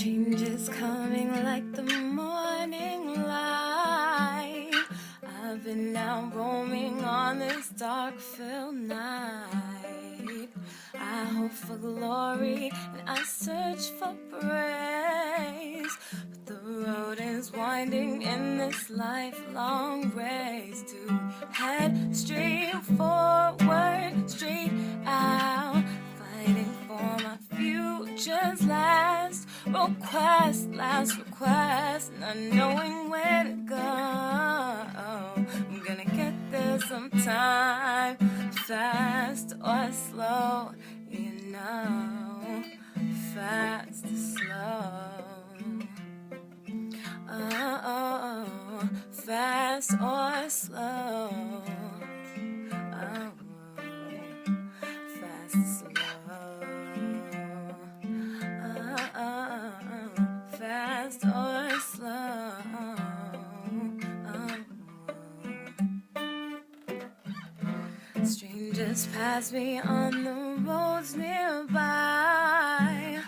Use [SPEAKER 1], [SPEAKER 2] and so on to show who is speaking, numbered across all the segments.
[SPEAKER 1] Change is coming like the morning light. I've been out roaming on this dark-filled night. I hope for glory and I search for praise, but the road is winding in this lifelong race to head straight forward, straight out, fighting for my future's last request, not knowing where to go. I'm gonna get there sometime, fast or slow, you know, fast or slow. Oh, fast or slow. Oh, fast or slow. Fast or slow. Strangers pass me on the roads nearby,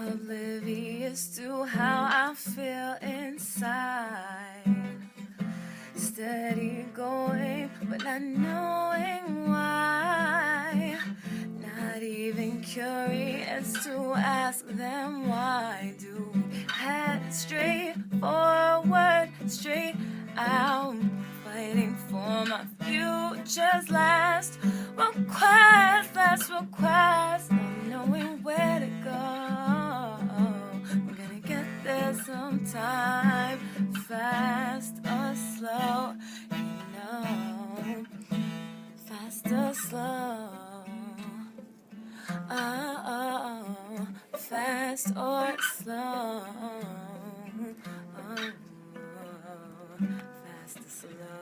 [SPEAKER 1] oblivious to how I feel inside. Steady going, but not knowing why. Not even curious to ask them why. Do we head straight forward, straight out, fighting for my future's last request, not knowing where to go. I'm gonna get there sometime, fast or slow, you know, fast or slow. Oh, fast or slow. Oh, fast or slow.